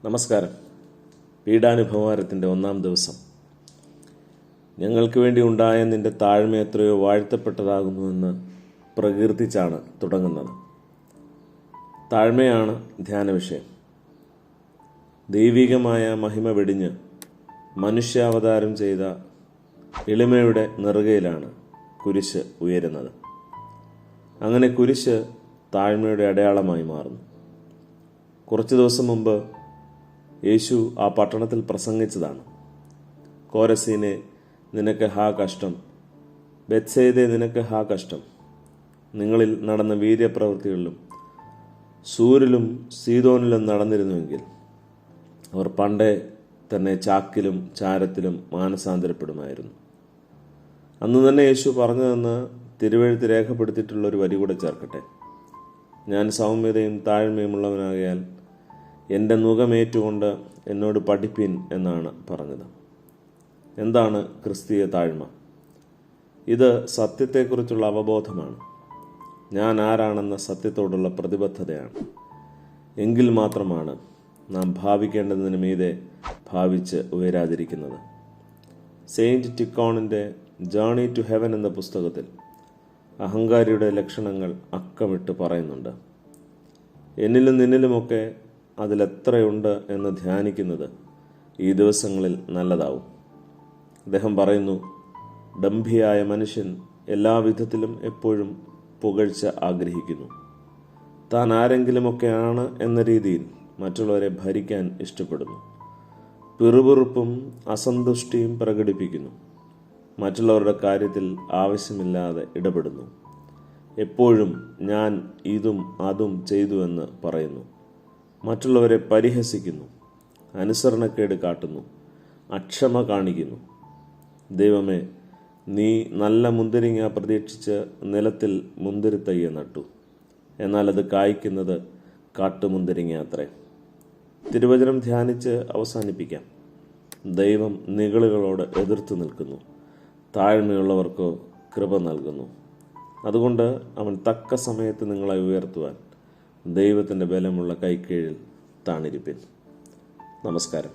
നമസ്കാരം. പീഡാനുഭവാരത്തിൻ്റെ 1-ാം ദിവസം. ഞങ്ങൾക്ക് വേണ്ടി ഉണ്ടായ നിന്റെ താഴ്മ എത്രയോ വാഴ്ത്തപ്പെട്ടതാകുന്നുവെന്ന് പ്രകീർത്തിച്ചാണ് തുടങ്ങുന്നത്. താഴ്മയാണ് ധ്യാന വിഷയം. ദൈവികമായ മഹിമ വെടിഞ്ഞ് മനുഷ്യാവതാരം ചെയ്ത എളിമയുടെ നെറുകയിലാണ് കുരിശ് ഉയരുന്നത്. അങ്ങനെ കുരിശ് താഴ്മയുടെ അടയാളമായി മാറുന്നു. കുറച്ച് ദിവസം മുമ്പ് യേശു ആ പട്ടണത്തിൽ പ്രസംഗിച്ചതാണ്. കോരസീനെ, നിനക്ക് ഹാ കഷ്ടം! ബെത്സയിദേ, നിനക്ക് ഹാ കഷ്ടം! നിങ്ങളിൽ നടന്ന വീര്യപ്രവൃത്തികളിലും സൂരിലും സീദോനിലും നടന്നിരുന്നുവെങ്കിൽ അവർ പണ്ടേ തന്നെ ചാക്കിലും ചാരത്തിലും മാനസാന്തരപ്പെടുമായിരുന്നു. അന്ന് തന്നെ യേശു പറഞ്ഞതെന്ന് തിരുവെഴുത്ത് രേഖപ്പെടുത്തിയിട്ടുള്ള ഒരു വരി കൂടെ ചേർക്കട്ടെ. ഞാൻ സൗമ്യതയും താഴ്മയും ഉള്ളവനാകയാൽ എൻ്റെ നുകമേറ്റുകൊണ്ട് എന്നോട് പഠിപ്പിൻ എന്നാണ് പറഞ്ഞത്. എന്താണ് ക്രിസ്തീയ താഴ്മ? ഇത് സത്യത്തെക്കുറിച്ചുള്ള അവബോധമാണ്. ഞാൻ ആരാണെന്ന സത്യത്തോടുള്ള പ്രതിബദ്ധതയാണ്. എങ്കിൽ മാത്രമാണ് നാം ഭാവിക്കേണ്ടതിന് മീതെ ഭാവിച്ച് ഉയരാതിരിക്കുന്നത്. സെയിൻറ്റ് ടിക്കോണിൻ്റെ ജേർണി ടു ഹെവൻ എന്ന പുസ്തകത്തിൽ അഹങ്കാരിയുടെ ലക്ഷണങ്ങൾ അക്കമിട്ട് പറയുന്നുണ്ട്. എന്നിലും നിന്നിലുമൊക്കെ അതിലെത്രയുണ്ട് എന്ന് ധ്യാനിക്കുന്നത് ഈ ദിവസങ്ങളിൽ നല്ലതാവും. അദ്ദേഹം പറയുന്നു, ഡംഭിയായ മനുഷ്യൻ എല്ലാവിധത്തിലും എപ്പോഴും പുകഴ്ച ആഗ്രഹിക്കുന്നു. താൻ ആരെങ്കിലുമൊക്കെയാണ് എന്ന രീതിയിൽ മറ്റുള്ളവരെ ഭരിക്കാൻ ഇഷ്ടപ്പെടുന്നു. പിറുപിറുപ്പും അസന്തുഷ്ടിയും പ്രകടിപ്പിക്കുന്നു. മറ്റുള്ളവരുടെ കാര്യത്തിൽ ആവശ്യമില്ലാതെ ഇടപെടുന്നു. എപ്പോഴും ഞാൻ ഇതും അതും ചെയ്തുവെന്ന് പറയുന്നു. മറ്റുള്ളവരെ പരിഹസിക്കുന്നു. അനുസരണക്കേട് കാട്ടുന്നു. അക്ഷമ കാണിക്കുന്നു. ദൈവമേ, നീ നല്ല മുന്തിരിങ്ങ പ്രതീക്ഷിച്ച് നിലത്തിൽ മുന്തിരിത്തയ്യ നട്ടു, എന്നാൽ അത് കായ്ക്കുന്നത് കാട്ടുമുന്തിരിങ്ങ അത്രേ. തിരുവചനം ധ്യാനിച്ച് അവസാനിപ്പിക്കാം. ദൈവം നിഗളുകളോട് എതിർത്ത് നിൽക്കുന്നു, താഴ്മയുള്ളവർക്കോ കൃപ നൽകുന്നു. അതുകൊണ്ട് അവൻ തക്ക സമയത്ത് നിങ്ങളെ ഉയർത്തുവാൻ ദൈവത്തിൻ്റെ ബലമുള്ള കൈക്കീഴിൽ താണിരിപ്പിൻ. നമസ്കാരം.